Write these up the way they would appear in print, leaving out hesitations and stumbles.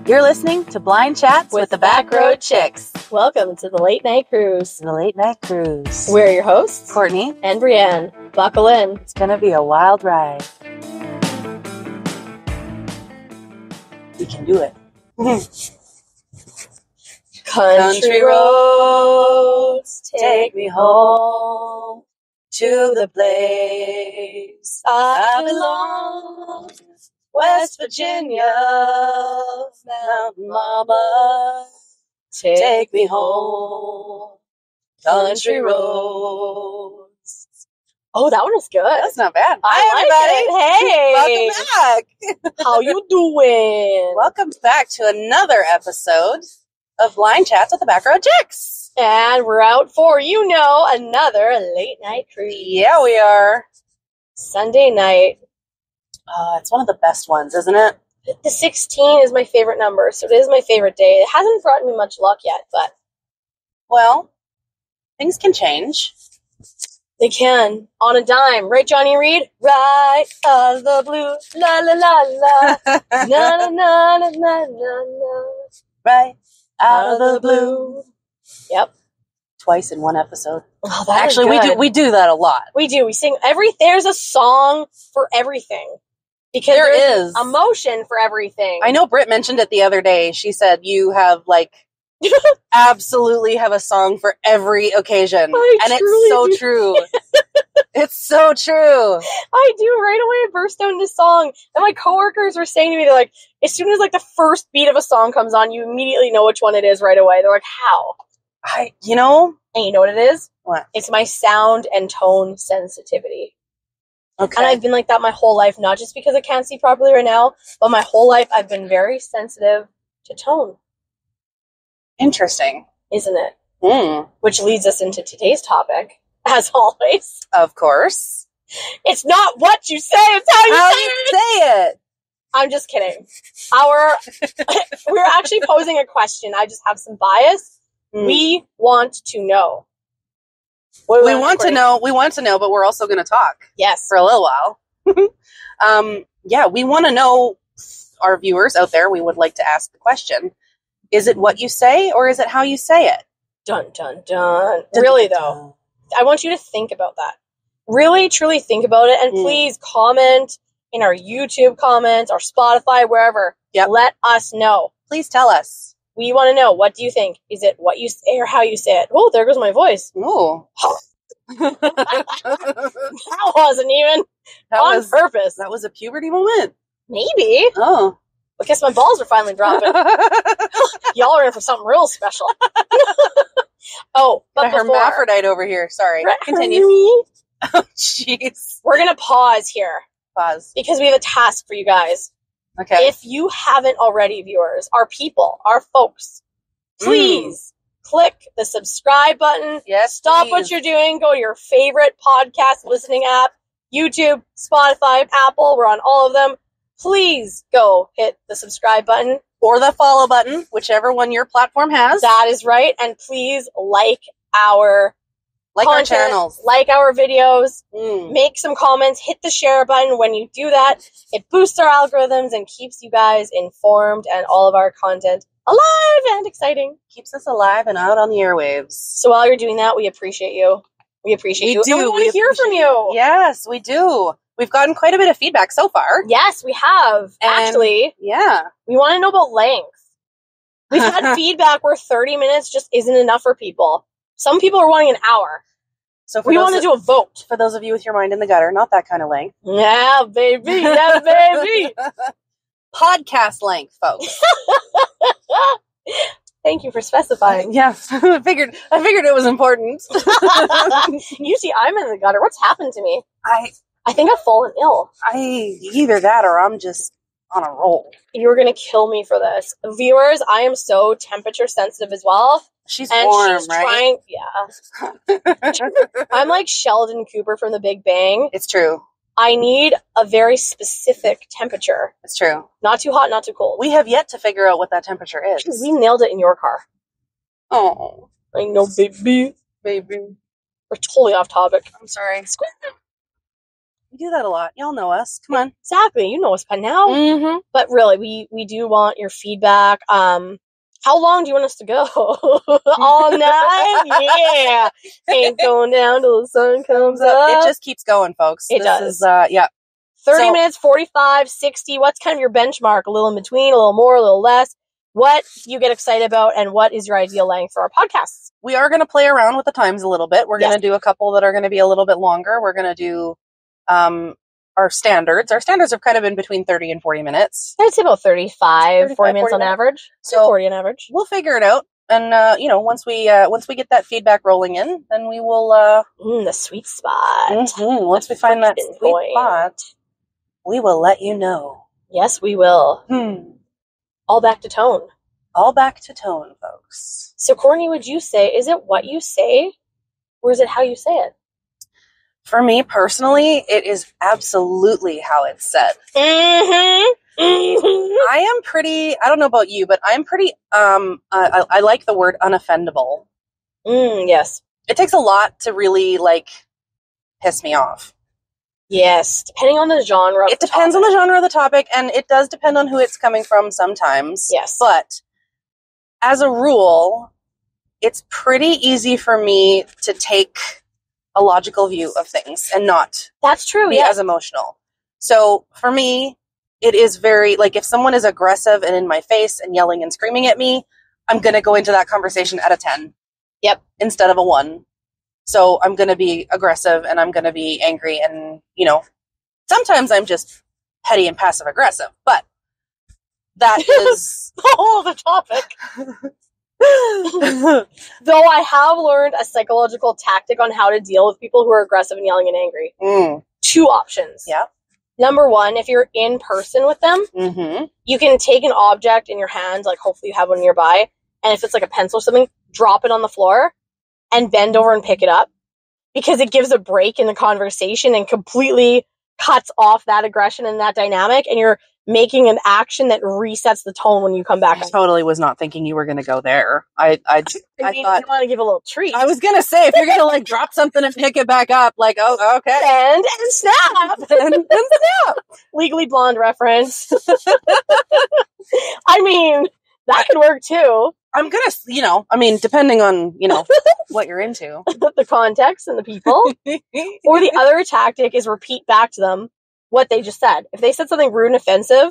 You're listening to Blind Chats with the Backroad Chicks. Welcome to the Late Night Cruise. The Late Night Cruise. We're your hosts, Courtney and Breanne. Buckle in. It's going to be a wild ride. We can do it. Country roads take me home to the place I belong. West Virginia, Mountain Mama, take me home. Country roads. Oh, that one was good. That's not bad. Hi, everybody. Hey. Welcome back. How you doing? Welcome back to another episode of Blind Chats with the Backroad Chicks. And we're out for, another late night cruise. Yeah, we are. Sunday night. It's one of the best ones, isn't it? The 16 is my favorite number, so it is my favorite day. It hasn't brought me much luck yet, but... Well, things can change. They can. On a dime. Right, Johnny Reed? Right of the blue. La la la la. Na na na na na na. Right out of the blue. Yep. Twice in one episode. Oh, that Actually, is good. we do that a lot. We do. We sing there's a song for everything. Because there is emotion for everything. I know Britt mentioned it the other day. She said you have absolutely have a song for every occasion. It's so do. true. It's so true. I do. Right away I burst out into song. And my coworkers were saying to me, they're like, as soon as the first beat of a song comes on, you immediately know which one it is right away. They're like, how? And you know what it is? What? It's my sound and tone sensitivity. Okay. And I've been like that my whole life, not just because I can't see properly right now, but my whole life I've been very sensitive to tone. Interesting. Isn't it? Mm. Which leads us into today's topic, as always. Of course. It's not what you say, it's how you say it. I'm just kidding. We're actually posing a question. I just have some bias. Mm. We want to know. We want to know, but we're also going to talk. Yes. For a little while. We want to know, our viewers out there, we would like to ask the question, is it what you say or is it how you say it? Dun, dun, dun. Really, though, I want you to think about that. Really, truly think about it. And please comment in our YouTube comments, our Spotify, wherever. Yep. Let us know. Please tell us. We want to know, what do you think? Is it what you say or how you say it? Oh, there goes my voice. Oh. That wasn't even on purpose. That was a puberty moment. Maybe. Oh. I guess my balls are finally dropping. Y'all are in for something real special. But a hermaphrodite over here. Sorry. Continue. Oh, jeez. We're going to pause here. Pause. Because we have a task for you guys. Okay. If you haven't already, viewers, our people, our folks, please click the subscribe button. Yes, Stop please. what you're doing. Go to your favorite podcast listening app, YouTube, Spotify, Apple. We're on all of them. Please go hit the subscribe button. Or the follow button, whichever one your platform has. That is right. And please like our content, our channels. Like our videos. Make some comments. Hit the share button. When you do that, it boosts our algorithms and keeps you guys informed and all of our content alive and exciting. Keeps us alive and out on the airwaves. So while you're doing that, we appreciate you. We appreciate you. And we want to hear from you. Yes, we do. We've gotten quite a bit of feedback so far. Yes, we have. Actually, yeah. We want to know about length. We've had feedback where 30 minutes just isn't enough for people. Some people are wanting an hour. So we want to do a vote. For those of you with your mind in the gutter, not that kind of length. Yeah, baby. Yeah, baby. Podcast length, folks. Thank you for specifying. Yes, I figured it was important. You see, I'm in the gutter. What's happened to me? I think I've fallen ill. Either that or I'm just on a roll. You're going to kill me for this. Viewers, I am so temperature sensitive as well. She's warm, right? I'm like Sheldon Cooper from The Big Bang. It's true. I need a very specific temperature. It's true. Not too hot, not too cold. We have yet to figure out what that temperature is. We nailed it in your car. Oh. I know, baby. Baby. We're totally off topic. I'm sorry. We do that a lot. Y'all know us. Come on. Exactly. You know us by now. Mm-hmm. But really, we do want your feedback. How long do you want us to go? All night? Yeah. Ain't going down till the sun comes up. It just keeps going, folks. It this does. Is, yeah. 30 minutes, 45, 60. What's kind of your benchmark? A little in between, a little more, a little less. What do you get excited about, and what is your ideal length for our podcasts? We are going to play around with the times a little bit. We're going to do a couple that are going to be a little bit longer. We're going to do our standards. Our standards have kind of been between 30 and 40 minutes. I'd say about 40 minutes on average. So 40 on average. We'll figure it out. And, once we get that feedback rolling in, then we will, the sweet spot. Mm-hmm. Once we find that sweet spot, we will let you know. Yes, we will. All back to tone. All back to tone, folks. So, Courtney, would you say, is it what you say, or is it how you say it? For me, personally, it is absolutely how it's said. Mm-hmm. Mm-hmm. I am pretty, I don't know about you, but I'm pretty, I like the word unoffendable. Yes. It takes a lot to really, piss me off. Yes, depending on the genre. It depends on the genre of the topic, and it does depend on who it's coming from sometimes. Yes. But as a rule, it's pretty easy for me to take a logical view of things and not That's true, be as emotional. So for me, it is very, if someone is aggressive and in my face and yelling and screaming at me, I'm going to go into that conversation at a 10. Yep. Instead of a 1. So I'm going to be aggressive and I'm going to be angry and, sometimes I'm just petty and passive aggressive, but that is the whole other topic. Though I have learned a psychological tactic on how to deal with people who are aggressive and yelling and angry. 2 options. Yeah. Number 1, if you're in person with them, you can take an object in your hand, hopefully you have one nearby, and if it's a pencil or something, drop it on the floor and bend over and pick it up, because it gives a break in the conversation and completely cuts off that aggression and that dynamic, and you're making an action that resets the tone when you come back. I totally was not thinking you were going to go there. I thought you want to give a little treat. I was going to say, if you're going to drop something and pick it back up, oh, okay. And snap. and snap. Legally Blonde reference. I mean, that could work too. I'm going to, depending on, what you're into. The context and the people. Or the other tactic is repeat back to them what they just said. If they said something rude and offensive,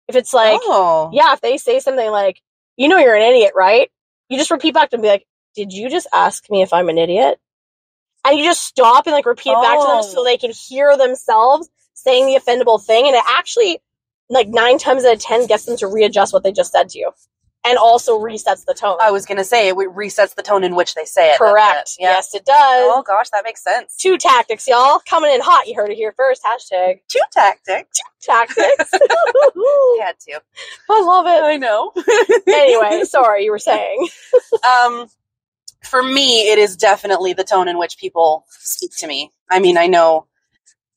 if it's if they say something you're an idiot, right? You just repeat back to them and be like, did you just ask me if I'm an idiot? And you just stop and repeat back to them so they can hear themselves saying the offendable thing. And it actually, 9 times out of 10 gets them to readjust what they just said to you. And also resets the tone. I was going to say, it resets the tone in which they say it. Correct. Yeah. Yes, it does. Oh, gosh, that makes sense. 2 tactics, y'all. Coming in hot. You heard it here first. Hashtag. 2 tactics. 2 tactics. Had to. I love it. I know. Anyway, sorry, you were saying. For me, it is definitely the tone in which people speak to me. I mean, I know,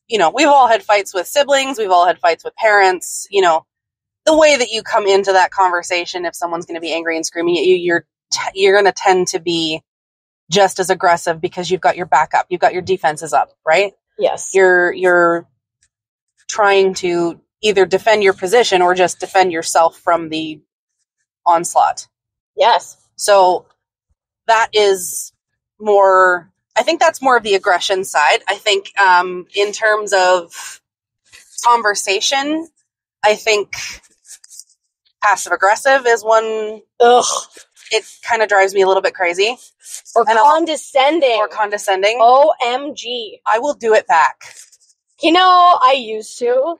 we've all had fights with siblings. We've all had fights with parents, the way that you come into that conversation, if someone's going to be angry and screaming at you, you're going to tend to be just as aggressive because you've got your back up. You've got your defenses up, right? Yes. You're trying to either defend your position or just defend yourself from the onslaught. Yes. So that is more, I think that's more of the aggression side. I think in terms of conversation, I think passive-aggressive is one. Ugh. It kind of drives me a little bit crazy. Or condescending. OMG. I will do it back. I used to,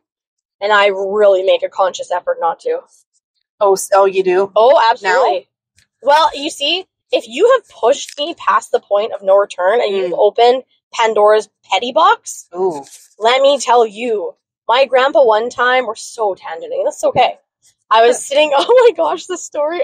and I really make a conscious effort not to. Oh, you do? Oh, absolutely. Now? Well, you see, if you have pushed me past the point of no return and you've opened Pandora's petty box, let me tell you, my grandpa one time, we're so tangenting, that's okay. I was sitting, oh my gosh, this story,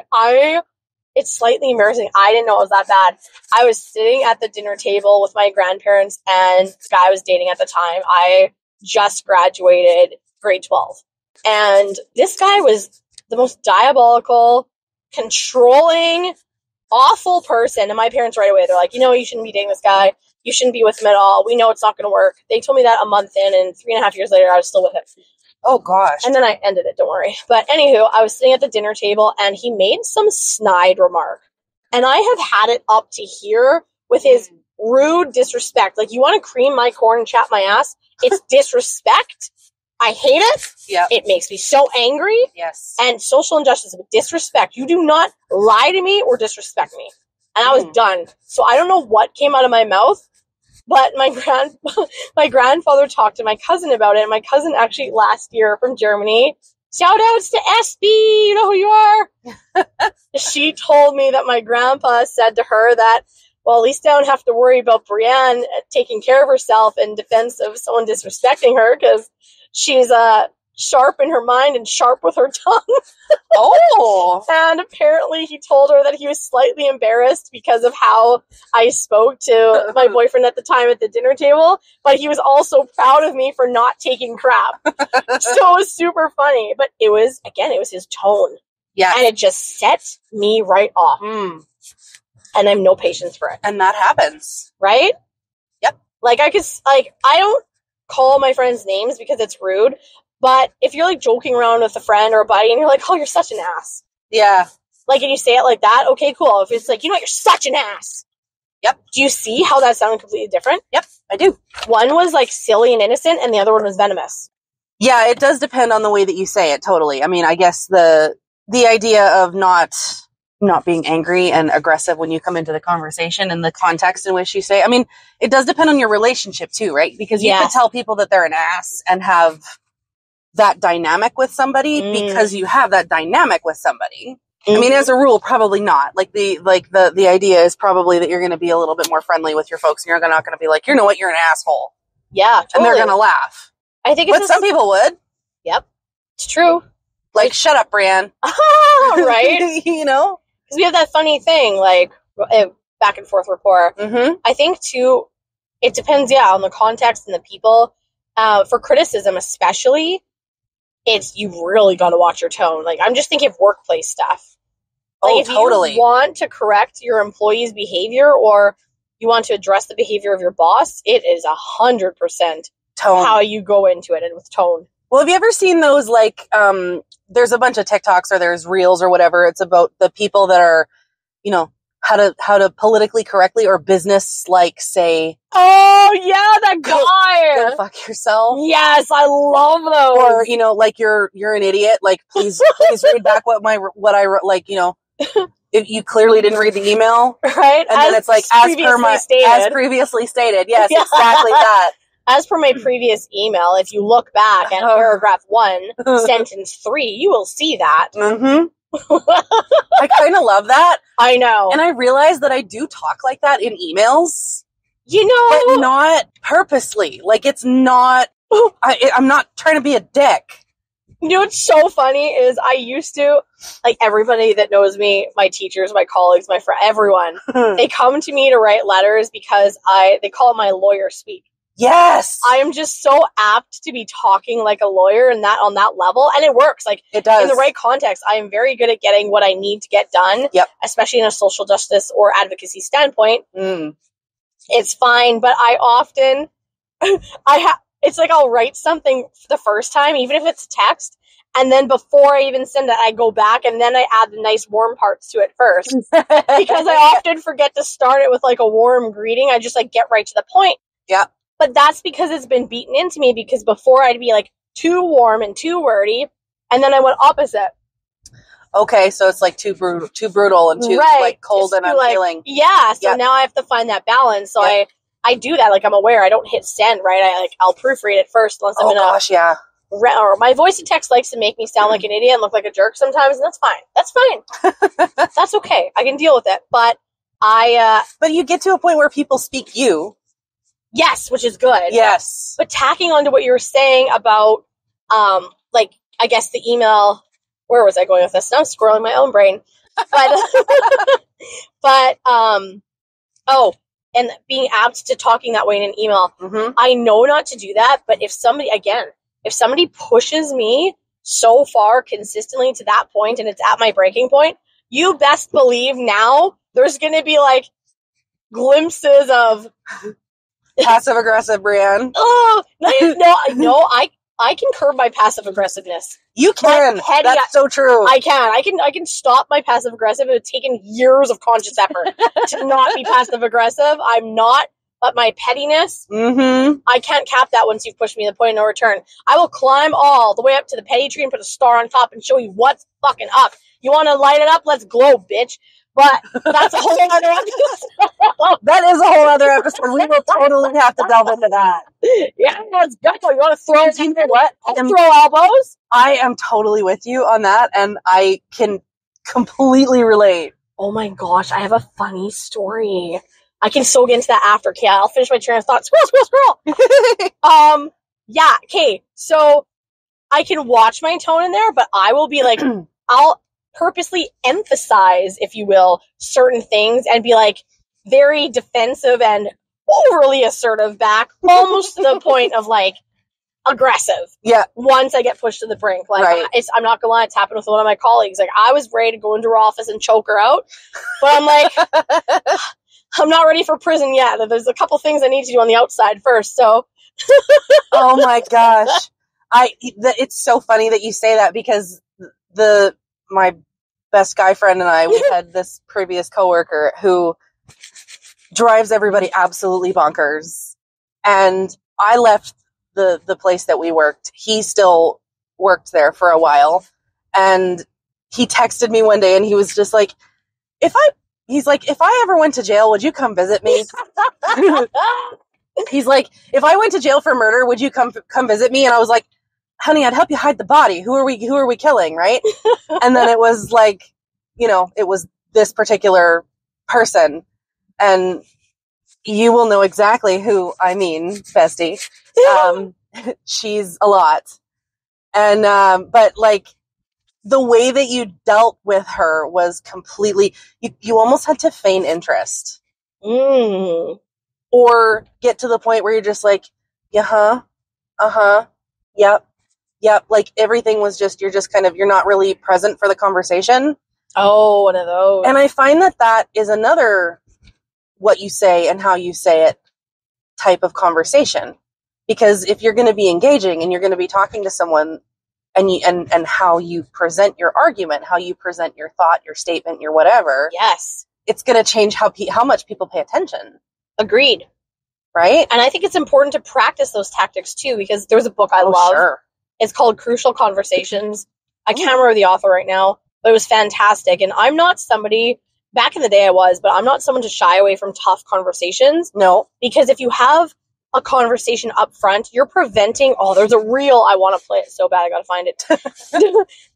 it's slightly embarrassing. I didn't know it was that bad. I was sitting at the dinner table with my grandparents and the guy I was dating at the time. I just graduated grade 12. And this guy was the most diabolical, controlling, awful person. And my parents right away, they're like, you shouldn't be dating this guy. You shouldn't be with him at all. We know it's not going to work. They told me that a month in, and 3.5 years later, I was still with him. Oh, gosh. And then I ended it, don't worry. But anywho, I was sitting at the dinner table, and he made some snide remark. And I have had it up to here with his rude disrespect. Like, you want to cream my corn and chat my ass? It's disrespect. I hate it. Yeah. It makes me so angry. Yes. And social injustice with disrespect. You do not lie to me or disrespect me. And I was done. So I don't know what came out of my mouth, but my grandfather talked to my cousin about it. And my cousin actually last year from Germany, shout outs to SB, you know who you are. She told me that my grandpa said to her that, well, at least I don't have to worry about Breanne taking care of herself in defense of someone disrespecting her, because she's sharp in her mind and sharp with her tongue. Oh. And apparently he told her that he was slightly embarrassed because of how I spoke to my boyfriend at the time at the dinner table, but he was also proud of me for not taking crap. So it was super funny. But it was his tone. Yeah. And it just set me right off. And I have no patience for it. And that happens. Right? Yep. Like, I don't call my friends names because it's rude, but if you're, like, joking around with a friend or a buddy and you're like, oh, you're such an ass. Yeah. Like, and you say it like that, okay, cool. If it's like, you know what, you're such an ass. Yep. Do you see how that sounded completely different? Yep, I do. One was, like, silly and innocent, and the other one was venomous. Yeah, it does depend on the way that you say it, totally. I mean, I guess the idea of not being angry and aggressive when you come into the conversation and the context in which you say, I mean, it does depend on your relationship too, right? Because you can tell people that they're an ass and have that dynamic with somebody because you have that dynamic with somebody. I mean, as a rule, probably not. Like the idea is probably that you're going to be a little bit more friendly with your folks, and you're not going to be like, you know what, you're an asshole. Yeah, totally. And they're going to laugh. I think but some people would. Yep, it's true. Like, shut up, Breanne. Right? You know? Because we have that funny thing, like, back and forth rapport. I think, too, it depends, on the context and the people. For criticism, especially, you really got to watch your tone. Like, I'm just thinking of workplace stuff. Like, if you want to correct your employee's behavior or you want to address the behavior of your boss, it is 100% tone. How you go into it, and with tone. Well, have you ever seen those, like, there's a bunch of TikToks or there's Reels or whatever. It's about the people that are, you know, how to politically correctly or business, like, say, oh yeah, that guy. Go fuck yourself. Yes, I love those. Or, you know, like, you're an idiot. Like, please read back what I wrote. Like, you know, if you clearly didn't read the email, right? And then it's like, as previously stated. Yes, exactly that. As per my previous email, if you look back at paragraph 1, sentence 3, you will see that. I kind of love that. I know. And I realize that I do talk like that in emails. You know. But not purposely. Like, it's not, I'm not trying to be a dick. You know what's so funny is I used to, like, everybody that knows me, my teachers, my colleagues, my friends, everyone, they come to me to write letters because they call it my lawyer speak. Yes. I am just so apt to be talking like a lawyer and that on that level. And it works. Like, it does. In the right context, I am very good at getting what I need to get done. Yep. Especially in a social justice or advocacy standpoint. It's fine. But I often, it's like I'll write something the first time, even if it's text. And then before I even send it, I go back and then I add the nice warm parts to it first. Because I often forget to start it with, like, a warm greeting. I just, like, get right to the point. Yeah. But that's because it's been beaten into me, because before I'd be, like, too warm and too wordy, and then I went opposite. Okay, so it's, like, too brutal and too like cold and unfeeling. Yeah, so now I have to find that balance. So I do that. Like, I'm aware. I don't hit send, right? I'll proofread it first unless I'm in a... Oh, gosh, yeah. Or my voice to text likes to make me sound like an idiot and look like a jerk sometimes, and that's fine. That's fine. That's okay. I can deal with it. But But you get to a point where people speak you. Yes, which is good. Yes. But tacking on to what you were saying about, like, I guess the email, where was I going with this? Now I'm squirreling my own brain. But, and being apt to talking that way in an email. I know not to do that, but if somebody pushes me so far consistently to that point and it's at my breaking point, you best believe now there's going to be, like, glimpses of Passive aggressive, Brianne. Oh, no, I can curb my passive aggressiveness. You can. That's so true. I can stop my passive aggressive. It's taken years of conscious effort to not be passive aggressive. I'm not, but my pettiness, I can't cap that once you've pushed me to the point of no return. I will climb all the way up to the petty tree and put a star on top and show you what's fucking up. You want to light it up? Let's glow, bitch. But that's a whole other episode. That is a whole other episode. We will totally have to delve into that. Yeah, let's go. You want to throw? You know what? Throw elbows. I am totally with you on that, and I can completely relate. Oh my gosh, I have a funny story. I can so get into that after. Okay, I'll finish my train of thought. Squirrel. Yeah. Okay. So I can watch my tone in there, but I will be like, I'll purposely emphasize, if you will, certain things and be like very defensive and overly assertive back, almost to the point of like aggressive. Yeah. Once I get pushed to the brink, like right. I'm not gonna lie, it's happened with one of my colleagues. Like I was ready to go into her office and choke her out, but I'm like, I'm not ready for prison yet. There's a couple things I need to do on the outside first. So, oh my gosh, it's so funny that you say that because my best guy friend and I, we had this previous coworker who drives everybody absolutely bonkers. And I left the place that we worked. He still worked there for a while. And he texted me one day and he was just like, if I ever went to jail, would you come visit me? He's like, if I went to jail for murder, would you come visit me? And I was like, honey, I'd help you hide the body. Who are we killing, right? And then it was like, it was this particular person. And you will know exactly who I mean, bestie. She's a lot. And, but like, the way that you dealt with her was completely, you almost had to feign interest. Or get to the point where you're just like, yeah, yep. Like everything was just, you're not really present for the conversation. Oh, one of those. And I find that is another what you say and how you say it type of conversation. Because if you're going to be engaging and you're going to be talking to someone and how you present your argument, how you present your thought, your statement, your whatever. Yes. It's going to change how much people pay attention. Agreed. Right? And I think it's important to practice those tactics too, because there's a book I love. Sure. It's called Crucial Conversations. I can't remember the author right now, but it was fantastic. And I'm not somebody, back in the day I was, but I'm not someone to shy away from tough conversations. No. Because if you have a conversation up front, you're preventing, there's a reel, I want to play it so bad, I gotta find it.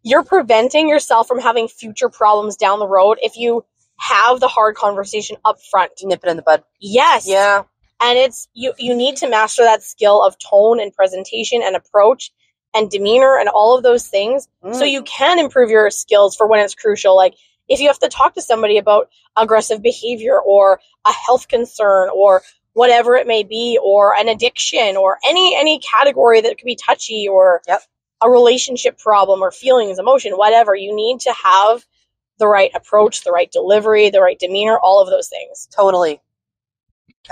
You're preventing yourself from having future problems down the road if you have the hard conversation up front. Nip it in the bud. Yes. Yeah. And it's, you need to master that skill of tone and presentation and approach and demeanor and all of those things so you can improve your skills for when it's crucial. Like if you have to talk to somebody about aggressive behavior or a health concern or whatever it may be, or an addiction or any category that could be touchy or a relationship problem or feelings, emotion, whatever, you need to have the right approach, the right delivery, the right demeanor, all of those things. Totally.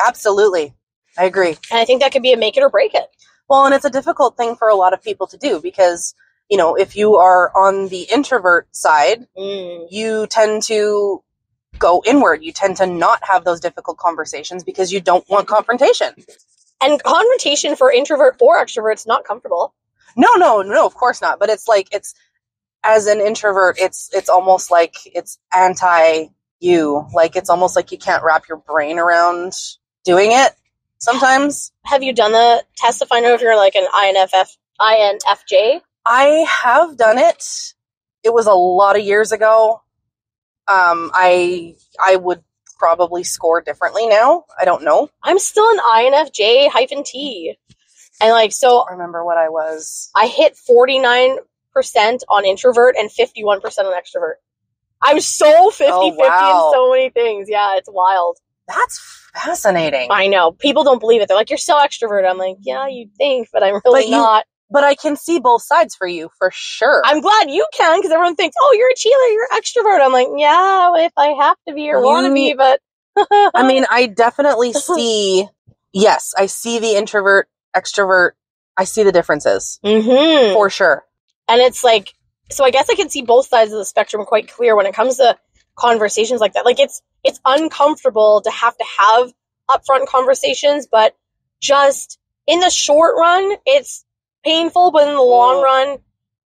Absolutely. I agree. And I think that could be a make it or break it. Well, and it's a difficult thing for a lot of people to do because, if you are on the introvert side, you tend to go inward. You tend to not have those difficult conversations because you don't want confrontation. And confrontation for introvert or extroverts, not comfortable. No, of course not. But it's like, as an introvert, it's almost like it's anti you. Like, it's almost like you can't wrap your brain around doing it sometimes. Have you done the test to find out if you're like an INFJ? I have done it. It was a lot of years ago. I would probably score differently now. I don't know. I'm still an INFJ-T. And so I remember what I was. I hit 49% on introvert and 51% on extrovert. I'm so 50-50 in so many things. Yeah, it's wild. That's fascinating. I know. People don't believe it. They're like, you're so extrovert. I'm like, yeah, you'd think, but I'm really not. But I can see both sides for you, for sure. I'm glad you can, because everyone thinks, oh, you're a cheerleader, you're extrovert. I'm like, yeah, if I have to be or want to be, but... I mean, I definitely see yes, I see the introvert, extrovert. I see the differences. Mm-hmm. For sure. And it's like, so I guess I can see both sides of the spectrum quite clear when it comes to conversations like that. Like, it's uncomfortable to have upfront conversations, but just in the short run, it's painful, but in the long run,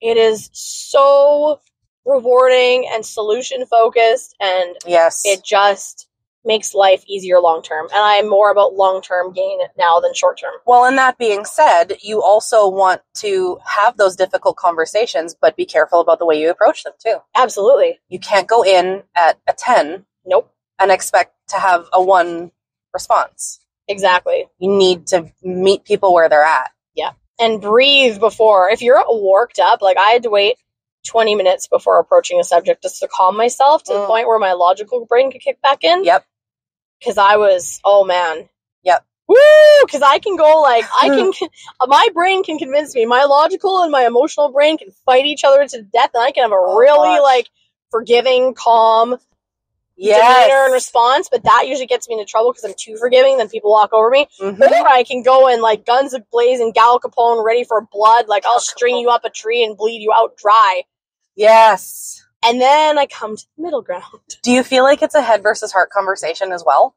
it is so rewarding and solution focused, and yes, it just makes life easier long term. And I'm more about long term gain now than short term. Well, and that being said, you also want to have those difficult conversations, but be careful about the way you approach them too. Absolutely. You can't go in at a 10. Nope. And expect to have a 1 response. Exactly. You need to meet people where they're at. Yeah. And breathe before. If you're worked up, like I had to wait 20 minutes before approaching a subject just to calm myself to the point where my logical brain could kick back in. Yep. Because I was, oh man. Yep. Woo! Because I can go like, my brain can convince me. My logical and my emotional brain can fight each other to death, and I can have a really forgiving, calm demeanor and response, but that usually gets me into trouble because I'm too forgiving, then people walk over me. Mm-hmm. Or I can go in like guns a-blazing, Gal Capone, ready for blood, like I'll string you up a tree and bleed you out dry. Yes. And then I come to the middle ground. Do you feel like it's a head versus heart conversation as well?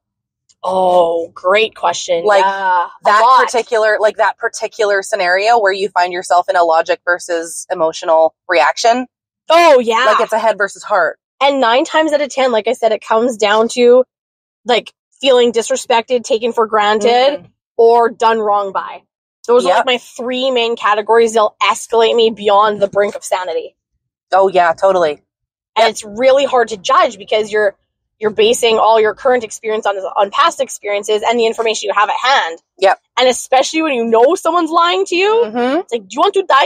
Oh, great question. Like that particular scenario where you find yourself in a logic versus emotional reaction. Oh, yeah. Like it's a head versus heart. And 9 times out of 10, like I said, it comes down to like feeling disrespected, taken for granted, or done wrong by. Those are like my 3 main categories. They'll escalate me beyond the brink of sanity. Oh yeah, totally. And it's really hard to judge because you're basing all your current experience on past experiences and the information you have at hand. Yep. And especially when you know someone's lying to you, it's like, do you want to die?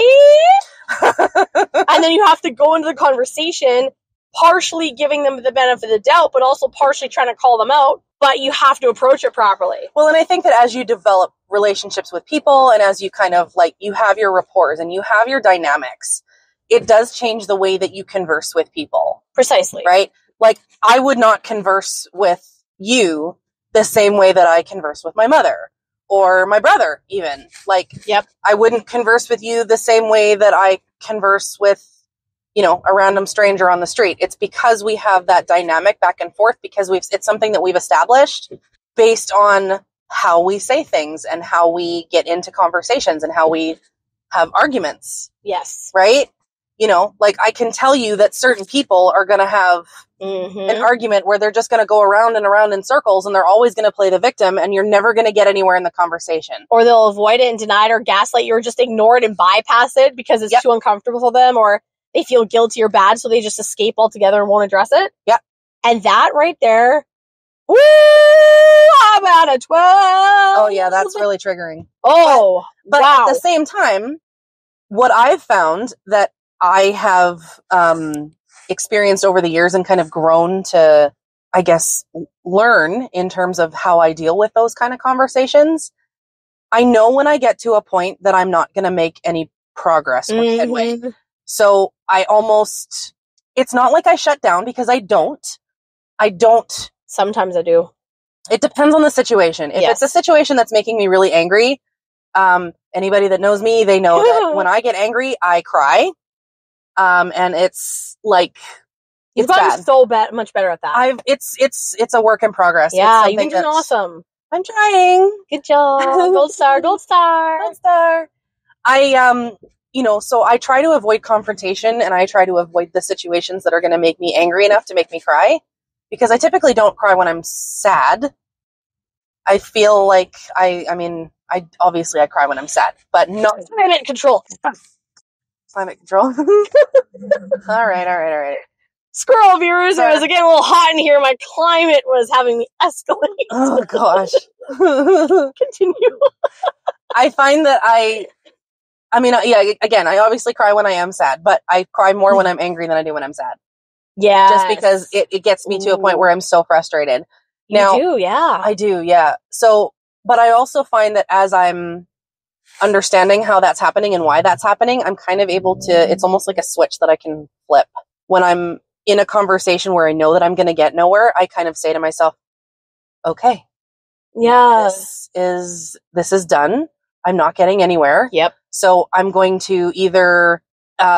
And then you have to go into the conversation partially giving them the benefit of the doubt, but also partially trying to call them out, but you have to approach it properly. Well, and I think that as you develop relationships with people and as you kind of you have your rapports and you have your dynamics, it does change the way that you converse with people. Precisely. Right? Like, I would not converse with you the same way that I converse with my mother or my brother, even. I wouldn't converse with you the same way that I converse with, a random stranger on the street. It's because we have that dynamic back and forth, because it's something that we've established based on how we say things and how we get into conversations and how we have arguments. Yes. Right? I can tell you that certain people are going to have an argument where they're just going to go around and around in circles and they're always going to play the victim and you're never going to get anywhere in the conversation. Or they'll avoid it and deny it or gaslight you or just ignore it and bypass it because it's too uncomfortable for them, or they feel guilty or bad, so they just escape altogether and won't address it. Yep. And that right there, woo, I'm at a 12. Oh, yeah, that's really triggering. Oh, but wow. At the same time, what I've found that I have experienced over the years and kind of grown to, I guess, learn in terms of how I deal with those kind of conversations, I know when I get to a point that I'm not going to make any progress with headway. So it's not like I shut down, because I don't. Sometimes I do. It depends on the situation. If it's a situation that's making me really angry, anybody that knows me, they know that when I get angry, I cry. And it's like, You've gotten so much better at that. It's a work in progress. Yeah, you've been doing awesome. I'm trying. Good job. Gold star, gold star. Gold star. So I try to avoid confrontation and I try to avoid the situations that are going to make me angry enough to make me cry, because I typically don't cry when I'm sad. I feel like I obviously cry when I'm sad, but not climate control. Climate control. All right. Squirrel viewers, it was getting a little hot in here. My climate was having me escalate. Oh gosh. Continue. I find that again, I obviously cry when I am sad, but I cry more when I'm angry than I do when I'm sad. Yeah. Just because it gets me to a point where I'm so frustrated. You do, yeah. I do, yeah. So, but I also find that as I'm understanding how that's happening and why that's happening, I'm kind of able to, it's almost like a switch that I can flip. When I'm in a conversation where I know that I'm going to get nowhere, I kind of say to myself, okay, Yeah. This is done. I'm not getting anywhere. Yep. So I'm going to either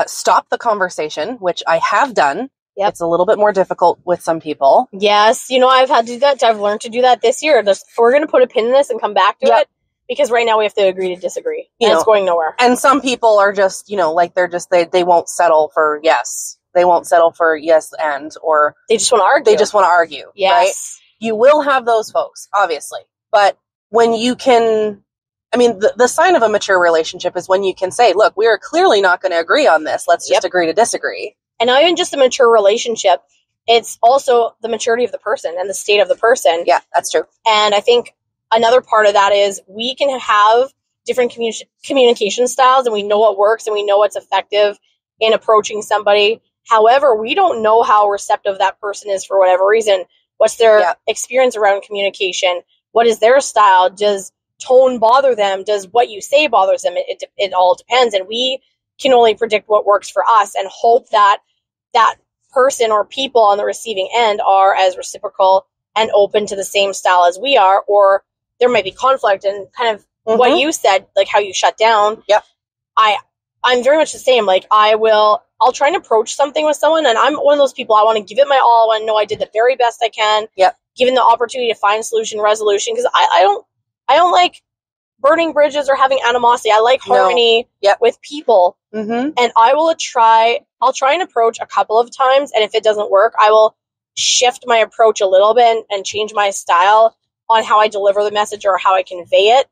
stop the conversation, which I have done. Yep. It's a little bit more difficult with some people. Yes. I've had to do that. I've learned to do that this year. We're going to put a pin in this and come back to it, because right now we have to agree to disagree. And it's going nowhere. And some people are just, like they won't settle for yes. They won't settle for yes or they just want to argue. They just want to argue. Yes. Right? You will have those folks, obviously. But when you can, the sign of a mature relationship is when you can say, look, we are clearly not going to agree on this. Let's just agree to disagree. And not even just a mature relationship, it's also the maturity of the person and the state of the person. Yeah, that's true. And I think another part of that is we can have different communication styles, and we know what works and we know what's effective in approaching somebody. However, we don't know how receptive that person is for whatever reason. What's their experience around communication? What is their style? Does tone bother them? Does what you say bothers them? It all depends. And we can only predict what works for us and hope that that person or people on the receiving end are as reciprocal and open to the same style as we are, or there might be conflict. And kind of what you said, like how you shut down. Yep. I'm very much the same. Like I'll try and approach something with someone, and I'm one of those people, I want to give it my all. I want to know I did the very best I can. Yep. Given the opportunity to find solution resolution, because I don't like burning bridges or having animosity. I like harmony with people. Mm-hmm. And I'll try and approach a couple of times, and if it doesn't work, I will shift my approach a little bit and change my style on how I deliver the message or how I convey it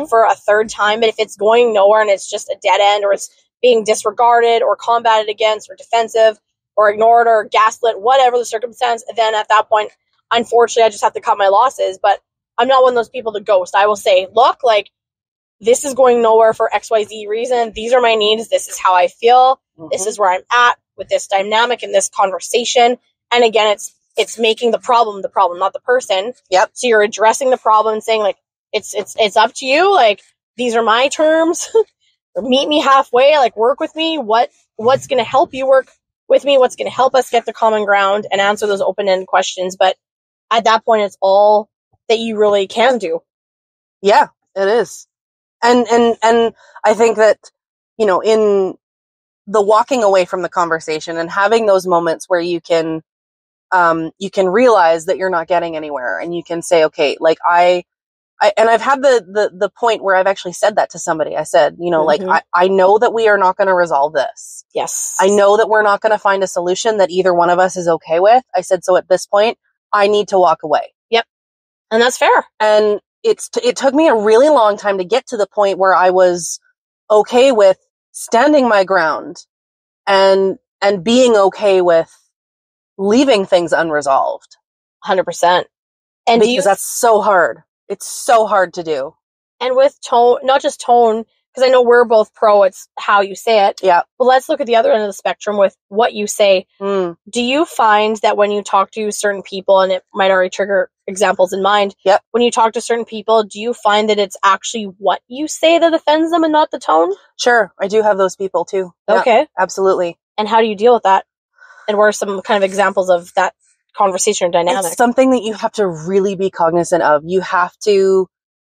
for a third time. But if it's going nowhere and it's just a dead end, or it's being disregarded or combated against or defensive or ignored or gaslit, whatever the circumstance, then at that point, unfortunately, I just have to cut my losses. But I'm not one of those people to ghost. I will say, look, like, this is going nowhere for XYZ reason. These are my needs. This is how I feel. This is where I'm at with this dynamic and this conversation. And again, it's making the problem, not the person. Yep. So you're addressing the problem and saying, like, it's up to you. Like, these are my terms. Meet me halfway. Like, work with me. What's going to help you work with me? What's going to help us get to common ground and answer those open-ended questions? But at that point, it's all that you really can do. Yeah, it is. And I think that, in the walking away from the conversation and having those moments where you can realize that you're not getting anywhere, and you can say, okay, like and I've had the point where I've actually said that to somebody. I said, like, I know that we are not going to resolve this. Yes. I know that we're not going to find a solution that either one of us is okay with. I said, so at this point, I need to walk away. Yep. And that's fair. And it took me a really long time to get to the point where I was okay with standing my ground and being okay with leaving things unresolved. 100%. And because that's so hard. It's so hard to do. And with tone, not just tone, because I know we're both pro, it's how you say it. Yeah. But let's look at the other end of the spectrum with what you say. Do you find that when you talk to certain people, and it might already trigger examples in mind, when you talk to certain people, do you find that it's actually what you say that offends them and not the tone? Sure. I do have those people too. Okay. Yeah, absolutely. And how do you deal with that? And what are some kind of examples of that conversation or dynamic? It's something that you have to really be cognizant of.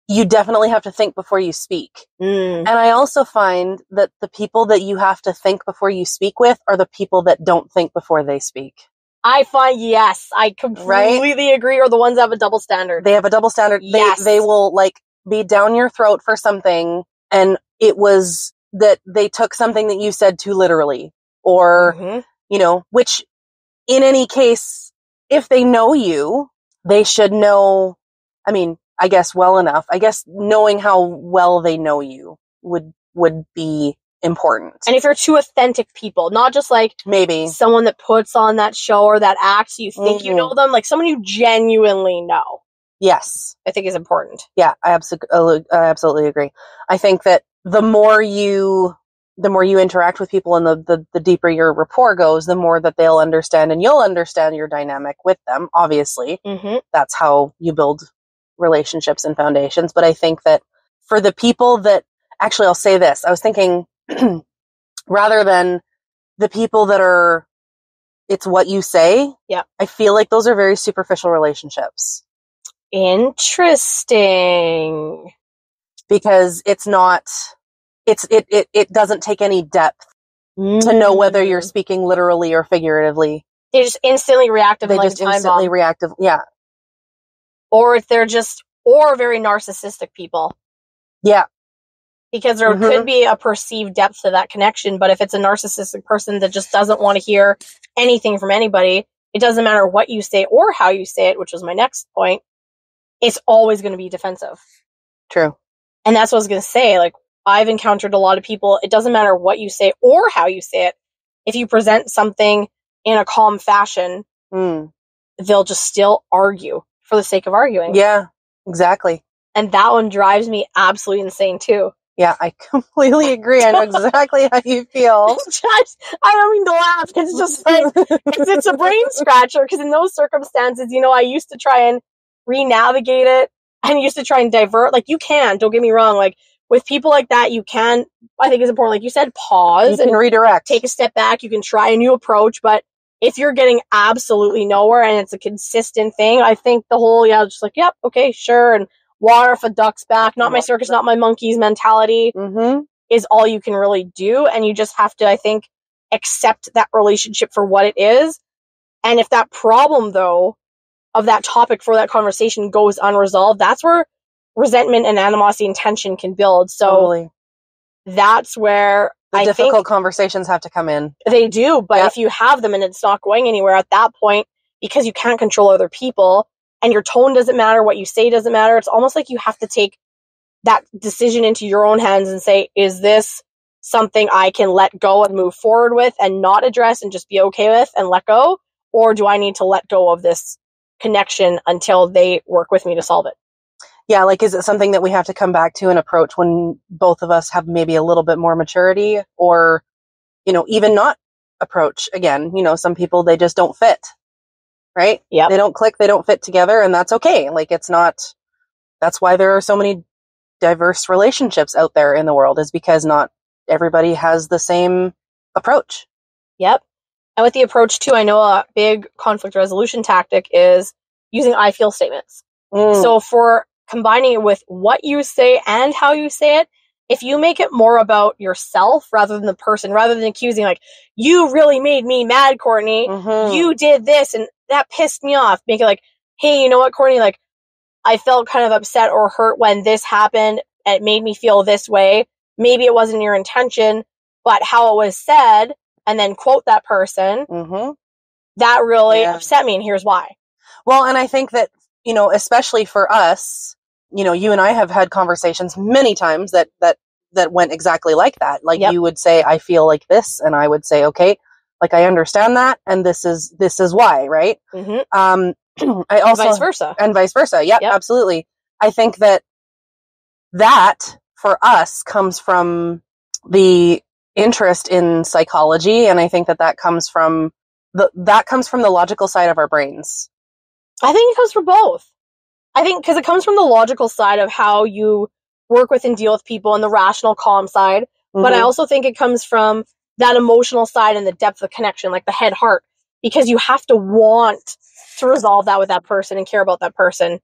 You definitely have to think before you speak. And I also find that the people that you have to think before you speak with are the people that don't think before they speak. I find, yes, I completely agree, or the ones that have a double standard. They have a double standard. Yes. They will, like, be down your throat for something, and it was that they took something that you said too literally. Or, which, in any case, if they know you, they should know, I guess well enough. I guess knowing how well they know you would be important. And if you're two authentic people, not just like maybe someone that puts on that show or that acts, you think you know them, like someone you genuinely know. Yes. I think is important. Yeah, I absolutely agree. I think that the more you interact with people and the deeper your rapport goes, the more that they'll understand and you'll understand your dynamic with them. Obviously, that's how you build relationships and foundations. But I think that for the people that, actually, I'll say this, I was thinking rather than the people that are, it's what you say. Yeah. I feel like those are very superficial relationships. Interesting. Because it doesn't take any depth to know whether you're speaking literally or figuratively. They just instantly reactive. They just instantly reactive. Yeah. Or if they're or very narcissistic people. Yeah. Because there could be a perceived depth to that connection, but if it's a narcissistic person that just doesn't want to hear anything from anybody, it doesn't matter what you say or how you say it, which was my next point, it's always going to be defensive. True. And that's what I was going to say. Like, I've encountered a lot of people, it doesn't matter what you say or how you say it. If you present something in a calm fashion, they'll just still argue for the sake of arguing. Yeah, exactly. And that one drives me absolutely insane too. Yeah, I completely agree. I know exactly how you feel. I don't mean to laugh. It's just like, it's a brain scratcher, because in those circumstances, I used to try and re-navigate it and used to try and divert. Like, you can, don't get me wrong. Like, with people like that, you can, I think it's important, like you said, pause and redirect. Take a step back. You can try a new approach, but if you're getting absolutely nowhere and it's a consistent thing, I think the whole, just like, yep, okay, sure, and water off a duck's back, not my circus, not my monkeys mentality is all you can really do. And you just have to, I think, accept that relationship for what it is. And if that problem, though, of that topic for that conversation goes unresolved, that's where resentment and animosity and tension can build. So that's where the difficult conversations have to come in. They do, but if you have them and it's not going anywhere at that point, because you can't control other people, and your tone doesn't matter, what you say doesn't matter, it's almost like you have to take that decision into your own hands and say, is this something I can let go and move forward with and not address and just be okay with and let go? Or do I need to let go of this connection until they work with me to solve it? Yeah, like, is it something that we have to come back to and approach when both of us have maybe a little bit more maturity, or, even not approach again? Some people, they just don't fit. Right? Yeah. They don't click, they don't fit together, and that's okay. Like, that's why there are so many diverse relationships out there in the world, is because not everybody has the same approach. Yep. And with the approach too, I know a big conflict resolution tactic is using I feel statements. So for combining it with what you say and how you say it, if you make it more about yourself rather than the person, rather than accusing, like, you really made me mad, Courtney, you did this and that pissed me off. Make it like, hey, you know what, Courtney, like, I felt kind of upset or hurt when this happened. And it made me feel this way. Maybe it wasn't your intention, but how it was said, and then quote that person, that really upset me, and here's why. Well, and I think that, especially for us, you and I have had conversations many times that went exactly like that. Like, you would say, I feel like this, and I would say, okay, like, I understand that, and this is why, right? I also vice versa. Yep, absolutely. I think that for us comes from the interest in psychology, and I think that comes from the logical side of our brains. I think it comes from both. I think because it comes from the logical side of how you work with and deal with people, and the rational, calm side. But I also think it comes from that emotional side and the depth of connection, like the head heart, because you have to want to resolve that with that person and care about that person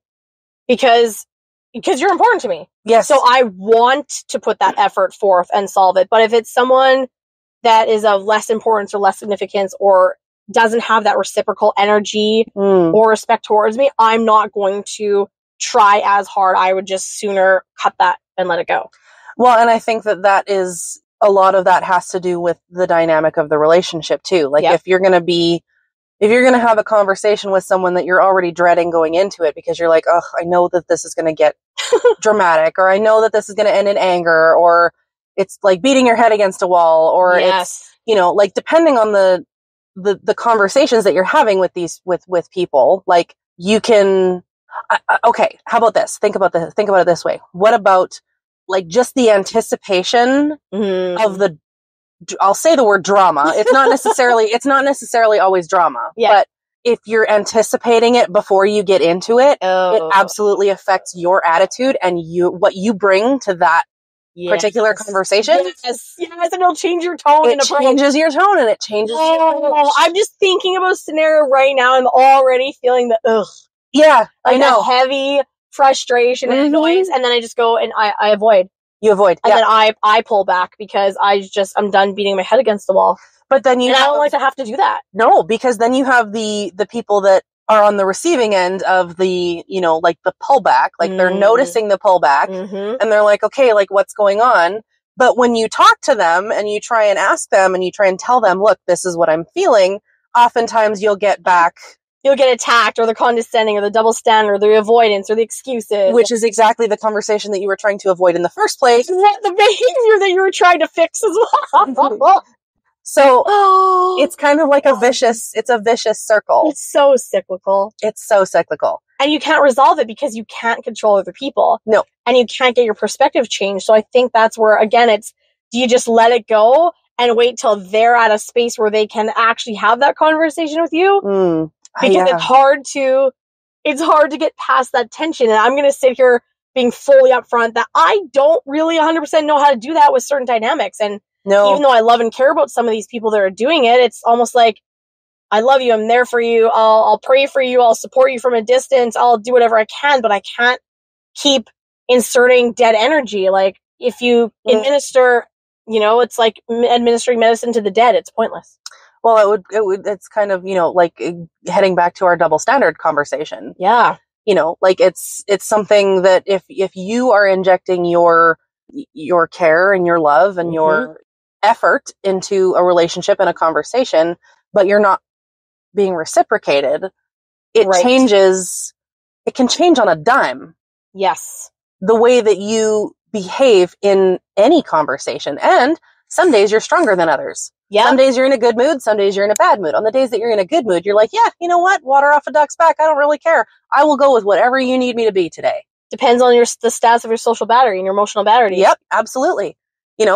because you're important to me. Yes. So I want to put that effort forth and solve it. But if it's someone that is of less importance or less significance or doesn't have that reciprocal energy or respect towards me, I'm not going to try as hard. I would just sooner cut that and let it go. Well, and I think that is a lot of that has to do with the dynamic of the relationship too. Like, if you're going to have a conversation with someone that you're already dreading going into it because you're like, oh, I know that this is going to get dramatic, or I know that this is going to end in anger, or it's like beating your head against a wall, or it's, like, depending on the conversations that you're having with these, with people, like, you can, okay, how about this? Think about it this way. What about, like, just the anticipation of I'll say the word drama. It's not necessarily always drama, but if you're anticipating it before you get into it, it absolutely affects your attitude and what you bring to that particular conversation. Yes, and it'll change your tone. It changes your tone, and it changes. I'm just thinking about a scenario right now. I'm already feeling the ugh. Yeah, like I know. a heavy frustration and annoyance, and then I just go and I avoid. You avoid. And then I pull back because I'm done beating my head against the wall. But then I don't like to have to do that. No, because then you have the people that are on the receiving end of the, like the pullback, like they're noticing the pullback and they're like, okay, like what's going on? But when you talk to them and you try and ask them and you try and tell them, look, this is what I'm feeling, oftentimes you'll get attacked or the condescending or the double standard or the avoidance or the excuses. Which is exactly the conversation that you were trying to avoid in the first place. The behavior that you were trying to fix as well. So it's kind of like a vicious circle. It's so cyclical. And you can't resolve it because you can't control other people. No. And you can't get your perspective changed. So I think that's where, again, do you just let it go and wait till they're at a space where they can actually have that conversation with you? Because it's hard to get past that tension. And I'm going to sit here being fully upfront that I don't really 100% know how to do that with certain dynamics. And even though I love and care about some of these people that are doing it, it's almost like, I love you. I'm there for you. I'll pray for you. I'll support you from a distance. I'll do whatever I can, but I can't keep inserting dead energy. Like if you administer, it's like administering medicine to the dead. It's pointless. Well, it's kind of, like heading back to our double standard conversation. Yeah. Like it's something that if you are injecting your care and your love and your effort into a relationship and a conversation, but you're not being reciprocated, it changes. It can change on a dime. Yes. The way that you behave in any conversation. And some days you're stronger than others. Yeah. Some days you're in a good mood. Some days you're in a bad mood. On the days that you're in a good mood, you're like, yeah, you know what? Water off a duck's back. I don't really care. I will go with whatever you need me to be today. Depends on the stats of your social battery and your emotional battery. Yep, absolutely.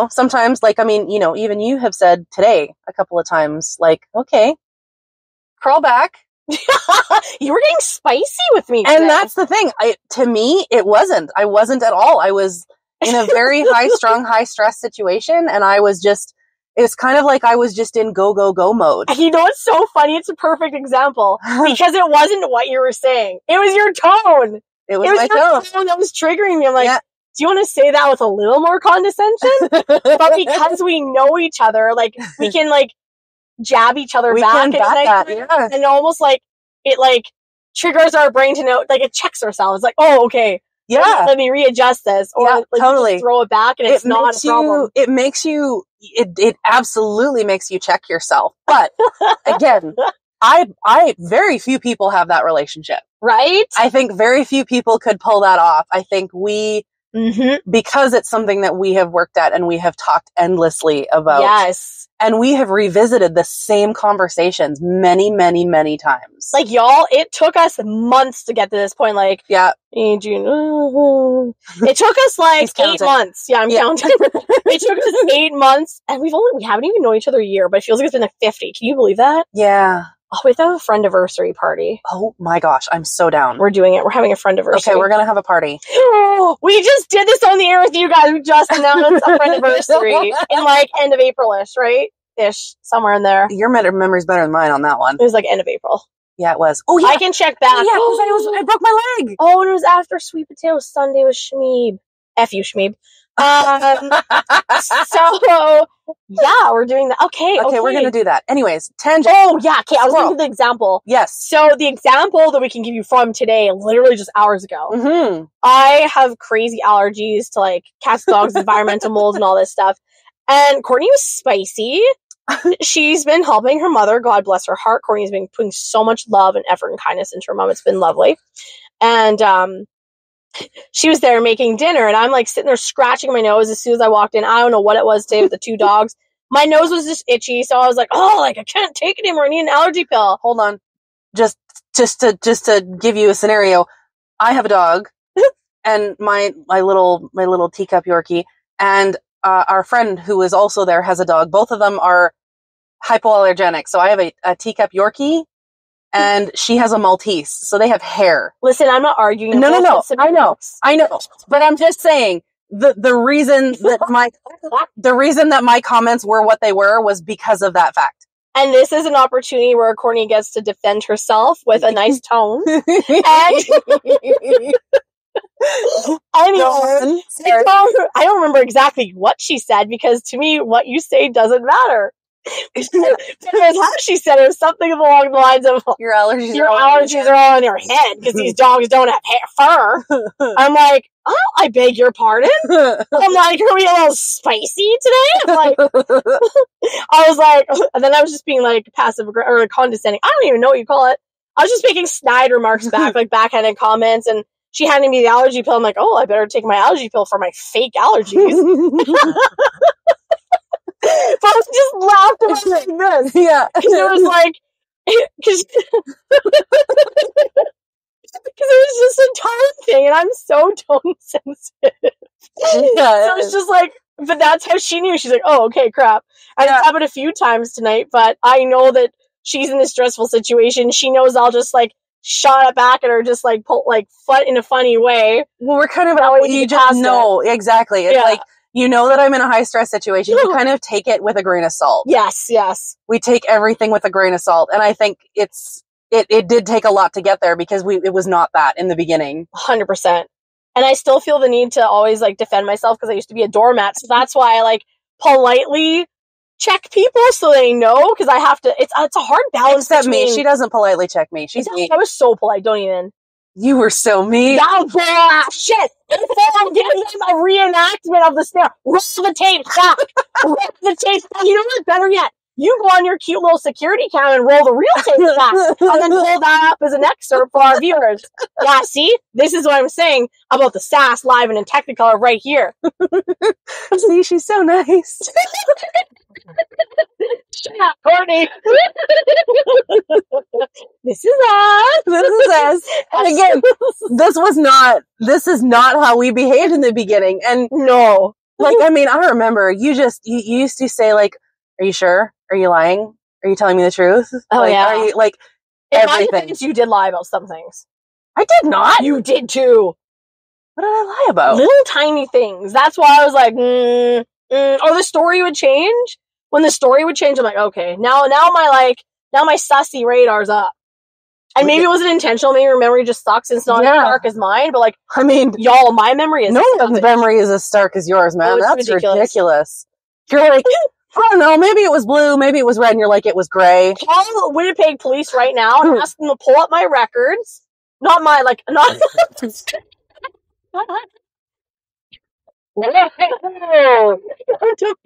Sometimes, even you have said today a couple of times, like, okay, crawl back. You were getting spicy with me today. And that's the thing. To me, it wasn't. I wasn't at all. I was in a very high-strung, high-stress situation, and it's kind of like I was just in go, go, go mode. It's so funny. It's a perfect example because it wasn't what you were saying. It was your tone. It was my tone that was triggering me. I'm like, do you want to say that with a little more condescension? But because we know each other, like we can like jab each other back. And almost like it like triggers our brain to know, like it checks ourselves. Like, oh, okay. Yeah. Let me readjust this. Or totally throw it back and it's not a problem. It absolutely makes you check yourself. But again, very few people have that relationship. Right? I think very few people could pull that off. I think because it's something that we have worked at and we have talked endlessly about. Yes. And we have revisited the same conversations many, many, many times. Like, y'all, it took us months to get to this point. Like, June. It took us like 8 months. Yeah, I'm counting. It took us 8 months, and we haven't even known each other a year, but it feels like it's been like 50. Can you believe that? Yeah. Oh, we have to have a friend-iversary party. Oh my gosh, I'm so down. We're doing it. We're having a friend-iversary. Okay, we're gonna have a party. We just did this on the air with you guys. We just announced a friend-iversary in like end of April-ish, right? Ish, somewhere in there. Your memory's better than mine on that one. It was like end of April. Yeah, it was. Oh yeah, I can check back. Oh, yeah, I broke my leg. Oh, and it was after Sweet Potato Sunday with Shmeeb. F you, Shmeeb. So yeah, we're doing that. Okay, we're gonna do that. Anyways, tangent. Oh yeah, okay. I was thinking of the example. Yes. So the example that we can give you from today, literally just hours ago. Mm-hmm. I have crazy allergies to like cats, dogs, environmental mold, and all this stuff. And Courtney was spicy. She's been helping her mother. God bless her heart. Courtney's been putting so much love and effort and kindness into her mom. It's been lovely. And she was there making dinner, and I'm like sitting there scratching my nose as soon as I walked in. I don't know what it was today with the 2 dogs. My nose was just itchy, so I was like, "Oh, like I can't take it anymore. I need an allergy pill." Hold on, just to give you a scenario. I have a dog, and my little teacup Yorkie, and our friend who is also there has a dog. Both of them are hypoallergenic. So I have a teacup Yorkie, and she has a Maltese. So they have hair. Listen, I'm not arguing. No. I know. But I'm just saying the reason that my comments were what they were was because of that fact. And this is an opportunity where Courtney gets to defend herself with a nice tone. And anyway, I don't remember exactly what she said, because to me, what you say doesn't matter. Because how she said it was something along the lines of, your allergies are all in your head because these dogs don't have fur. I'm like, oh, I beg your pardon. I'm like, are we a little spicy today? I'm like, I was like, and then I was just being like passive or condescending. I don't even know what you call it. I was just making snide remarks back, like backhanded comments, and she handed me the allergy pill. I'm like, oh, I better take my allergy pill for my fake allergies. But I just laughed about like this. Yeah. Because it was like, because it was just a tone thing, and I'm so tone sensitive. Yeah. So it's just like, but that's how she knew. She's like, oh, okay, crap. And it's happened a few times tonight, but I know that she's in this stressful situation. She knows I'll just like shot it back at her, just like pull like foot in a funny way. Well, we're kind of you just know exactly. It's like, you know that I'm in a high stress situation. You kind of take it with a grain of salt. Yes, yes. We take everything with a grain of salt, and I think it did take a lot to get there, because it was not that in the beginning. 100%. And I still feel the need to always like defend myself, because I used to be a doormat, so that's why I like politely check people so they know, because I have to. It's a hard balance. Except me, she doesn't politely check me. She's mean. I was so polite. Don't even. You were so mean. No, shit. I'm giving them a reenactment of the snare. Roll the tape back. Roll the tape back. You know what? Better yet, you go on your cute little security cam and roll the real tape back, and then pull that up as an excerpt for our viewers. Yeah, see? This is what I'm saying about the sass live and in Technicolor right here. See, she's so nice. Shut up, Courtney. This is us. This is us. And again, this is not how we behaved in the beginning. And no. Like, I mean, I remember you used to say, like, are you sure? Are you lying? Are you telling me the truth? Oh, like, yeah. Are you, like, in everything. my defense, you did lie about some things. I did not. You did too. What did I lie about? Little tiny things. That's why I was like, or the story would change. When the story would change, I'm like, okay, now my sussy radar's up. And maybe it wasn't intentional. Maybe your memory just sucks and it's not as stark as mine. But like, I mean, y'all, my memory is no one's memory is as stark as yours, man. That's ridiculous. You're like, I don't know, maybe it was blue, maybe it was red, and you're like, it was gray. Call Winnipeg police right now and ask them to pull up my records. Not to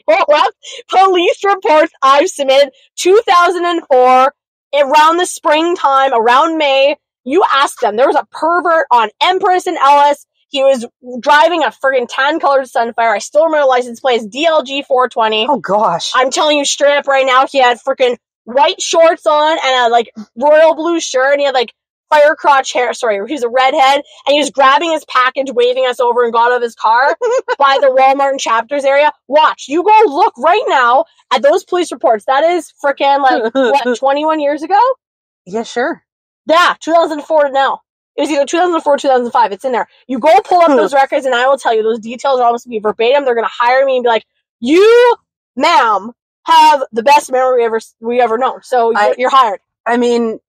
pull up police reports I've submitted 2004, around the springtime, around May. You ask them. There was a pervert on Empress and Ellis. He was driving a friggin' tan-colored Sunfire. I still remember the license plate is DLG 420. Oh gosh. I'm telling you straight up right now, he had frickin' white shorts on and a like royal blue shirt, and he had like fire crotch hair. Sorry, he was a redhead, and he was grabbing his package, waving us over, and got out of his car by the Walmart and Chapters area. Watch, you go look right now at those police reports. That is frickin' like what, 21 years ago? Yeah, sure. Yeah, 2004 to now. It was either 2004 or 2005. It's in there. You go pull up those records, and I will tell you, those details are almost to be verbatim. They're going to hire me and be like, you, ma'am, have the best memory we ever known. So you're hired. I mean,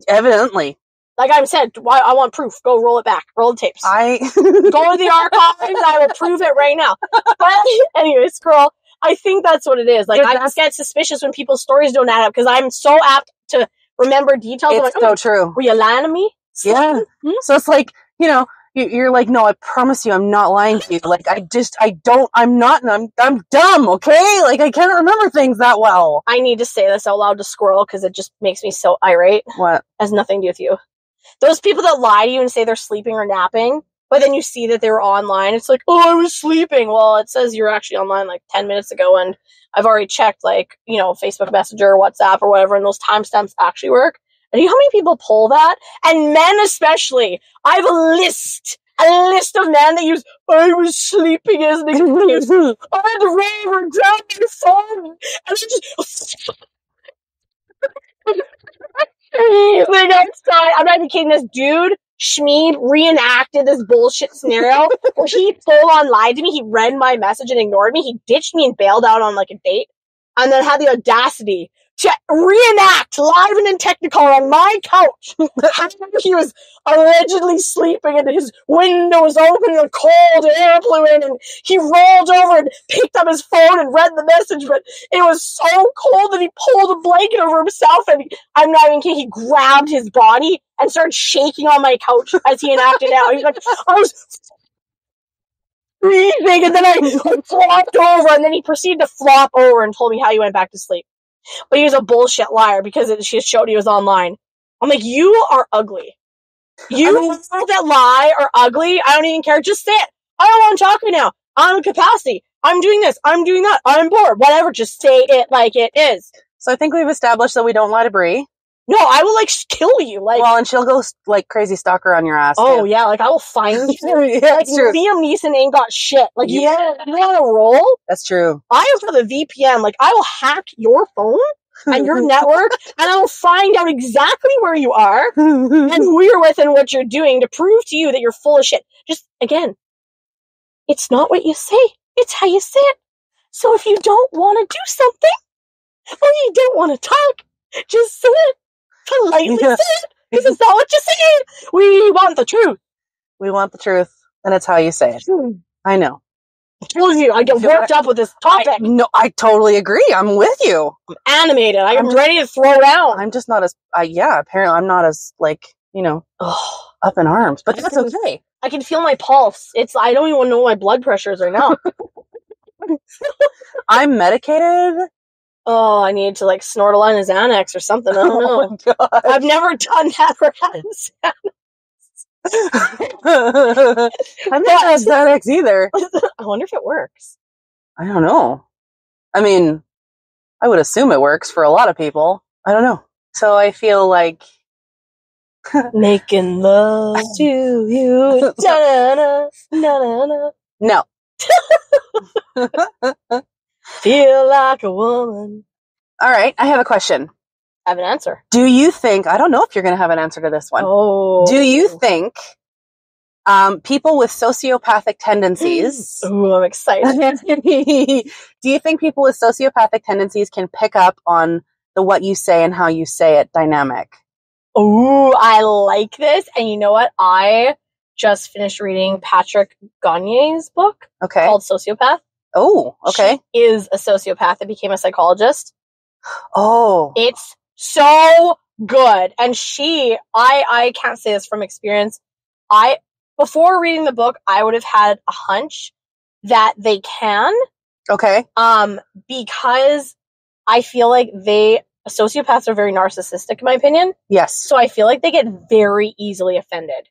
evidently. Like I said, I want proof. Go roll it back. Roll the tapes. Go to the archives. I will prove it right now. But anyways, girl, I think that's what it is. Like, I just get suspicious when people's stories don't add up, because I'm so apt to remember details. It's like, so true. Were you lying to me? Yeah. Mm-hmm. So it's like, you know, you're like, no, I promise you, I'm not lying to you. Like, I'm dumb, okay? Like, I can't remember things that well. I need to say this out loud to Squirrel, because it just makes me so irate. What? It has nothing to do with you. Those people that lie to you and say they're sleeping or napping, but then you see that they were online. It's like, oh, I was sleeping. Well, it says you were actually online like 10 minutes ago, and I've already checked, like, you know, Facebook Messenger or WhatsApp or whatever, and those timestamps actually work. And you know how many people pull that? And men especially. I have a list of men that use, I was sleeping as an excuse. I had to rave or grab my phone. And I just... I'm not even kidding. This dude, Schmeed, reenacted this bullshit scenario where he full on lied to me. He read my message and ignored me. He ditched me and bailed out on like a date, and then had the audacity to reenact live and in Technicolor on my couch how he was allegedly sleeping and his window was open and the cold air blew in and he rolled over and picked up his phone and read the message, but it was so cold that he pulled a blanket over himself and I'm not even kidding, he grabbed his body and started shaking on my couch as he enacted out. He's like, I was freezing and then I flopped over and then he proceeded to flop over and told me how he went back to sleep. But he was a bullshit liar because she showed he was online. I'm like, you are ugly. You that lie are ugly. I don't even care. Just say it. I don't want to talk right now. I'm in capacity. I'm doing this. I'm doing that. I'm bored. Whatever. Just say it like it is. So I think we've established that we don't lie to Brie. No, I will kill you. Well, and she'll go crazy stalker on your ass. Oh too. Yeah, I will find you. Yeah, that's true. Liam Neeson ain't got shit. You want to roll? That's true. I have the VPN. I will hack your phone and your network, and I will find out exactly where you are and who you're with and what you're doing to prove to you that you're full of shit. Just again, it's not what you say; it's how you say it. So if you don't want to do something or you don't want to talk, just say it. Politely say it, because it's not what you say. We want the truth. We want the truth, and it's how you say it. I know. I told you, I get worked up with this topic. I totally agree. I'm with you. I'm animated. I'm ready to throw down. I'm just not as, apparently I'm not as, up in arms, but that's okay. I can feel my pulse. I don't even know what my blood pressure is right now. I'm medicated. Oh, I need to snort a line of Xanax or something. I don't know. Oh my God. I've never done that or had Xanax. I've never had Xanax either. I wonder if it works. I don't know. I mean, I would assume it works for a lot of people. I don't know. So I feel like making love to you. Na-na-na, na-na-na. No. Feel like a woman. All right, I have a question. I have an answer. Do you think, I don't know if you're going to have an answer to this one. Oh. Do you think people with sociopathic tendencies... Ooh, I'm excited. Do you think people with sociopathic tendencies can pick up on the what you say and how you say it dynamic? Ooh, I like this. And you know what? I just finished reading Patrick Gagne's book called Sociopath. Oh, okay. She is a sociopath that became a psychologist. Oh. It's so good. And I can't say this from experience. Before reading the book, I would have had a hunch that they can. Okay. Because I feel like sociopaths are very narcissistic, in my opinion. Yes. So I feel like they get very easily offended.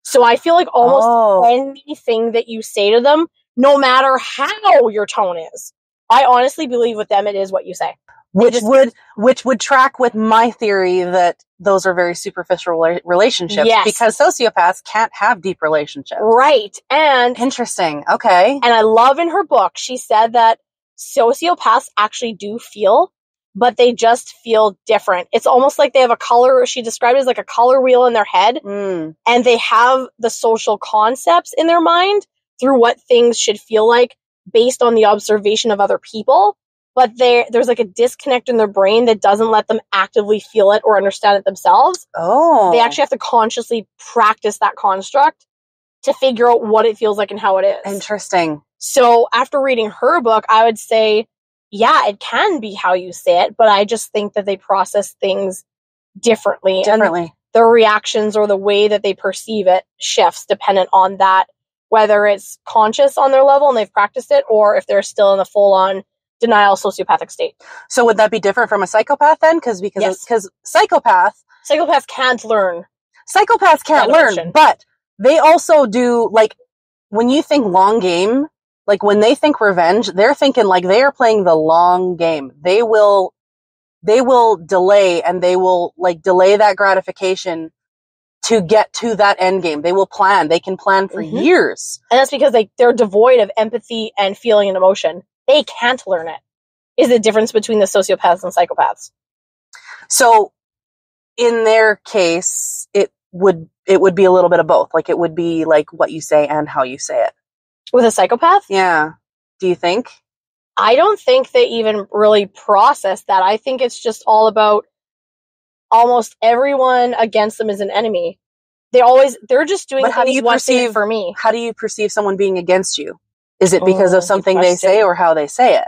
So I feel like almost anything that you say to them, no matter how your tone is, I honestly believe with them it is what you say. Which would track with my theory that those are very superficial relationships. Yes. Because sociopaths can't have deep relationships. Right. And interesting. Okay. And I love in her book, she said that sociopaths actually do feel, but they just feel different. It's almost like they have a color, she described it as like a color wheel in their head. And they have the social concepts in their mind through what things should feel like based on the observation of other people. But there's like a disconnect in their brain that doesn't let them actively feel it or understand it themselves. Oh. They actually have to consciously practice that construct to figure out what it feels like and how it is. Interesting. So after reading her book, I would say, yeah, it can be how you say it, but I just think that they process things differently. And their reactions or the way that they perceive it shifts dependent on that, whether it's conscious on their level and they've practiced it, or if they're still in the full-on denial sociopathic state. So would that be different from a psychopath then? Because psychopaths can't learn. Psychopaths can't learn, but they also do, when you think long game, when they think revenge, they're thinking they are playing the long game. They will delay, and they will delay that gratification to get to that end game. They will plan. They can plan for years. And that's because they're devoid of empathy and feeling and emotion. They can't learn it, is the difference between the sociopaths and psychopaths. So in their case, it would be a little bit of both. It would be what you say and how you say it. With a psychopath? Yeah. Do you think? I don't think they even really process that. I think it's just all about almost everyone against them is an enemy. They're just doing things what's in it for me. How do you perceive someone being against you? Is it because of something they say or how they say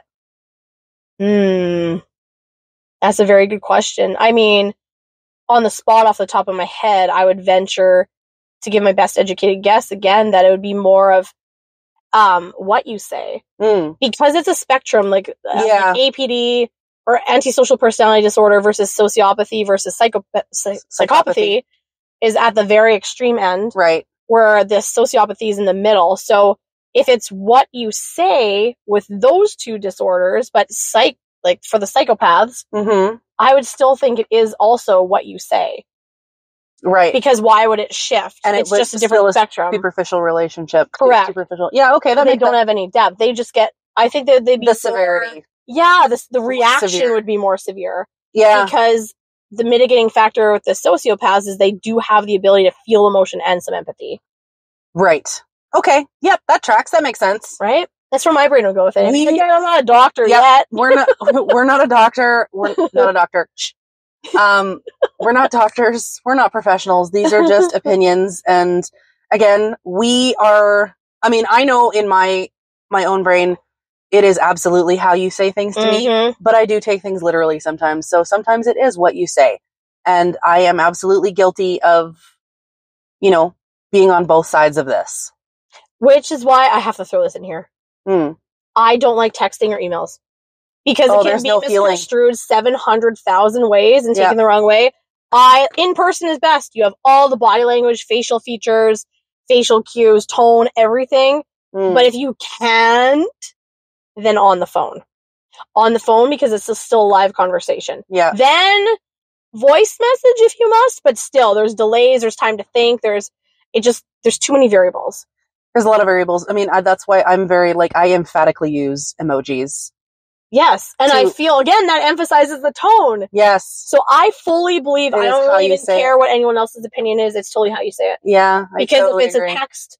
it? That's a very good question. I mean, on the spot off the top of my head, I would venture to give my best educated guess again that it would be more of what you say. Because it's a spectrum, like APD or antisocial personality disorder versus sociopathy versus psychopathy is at the very extreme end. Right. Where the sociopathy is in the middle. So if it's what you say with those two disorders, but like for the psychopaths, I would still think it is also what you say. Right. Because why would it shift? And it's just a different spectrum. Superficial relationship. Correct. Superficial. Yeah, okay. They don't have any depth. They just get, I think that they'd be the severity. The reaction would be more severe. Yeah. Because the mitigating factor with the sociopaths is they do have the ability to feel emotion and some empathy. Right. Okay. Yep. That tracks. That makes sense. Right? That's where my brain would go with it. I'm not a doctor yet. We're not a doctor. We're not a doctor. We're not doctors. We're not professionals. These are just opinions. And again, I know in my own brain, it is absolutely how you say things to me, but I do take things literally sometimes. So sometimes it is what you say. And I am absolutely guilty of, being on both sides of this. Which is why I have to throw this in here. I don't like texting or emails. Because it can be misconstrued 700,000 ways and taken the wrong way. In person is best. You have all the body language, facial features, facial cues, tone, everything. But if you can't, then on the phone. On the phone because it's still a live conversation. Yeah. Then voice message if you must, but still there's delays, there's time to think, there's too many variables. There's a lot of variables. I mean, that's why I'm very, I emphatically use emojis. Yes. And I feel, again, that emphasizes the tone. Yes. So I fully believe, I don't really even care what anyone else's opinion is. It's totally how you say it. Yeah. Because if it's a text,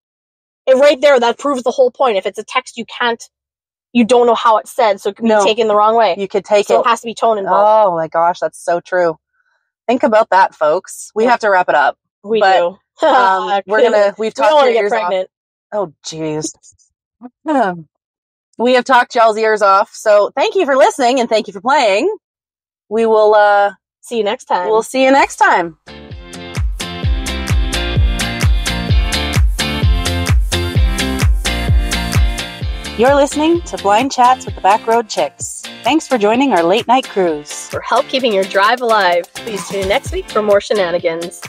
right there, that proves the whole point. If it's a text, you don't know how it's said, so it can be taken the wrong way. You could take it. So it has to be tone involved. Oh my gosh, that's so true. Think about that, folks. We have to wrap it up. We do. We've talked your ears off. Oh, jeez. We have talked y'all's ears off. So thank you for listening and thank you for playing. We will see you next time. We'll see you next time. You're listening to Blind Chats with the Backroad Chicks. Thanks for joining our late night cruise. For help keeping your drive alive, please tune in next week for more shenanigans.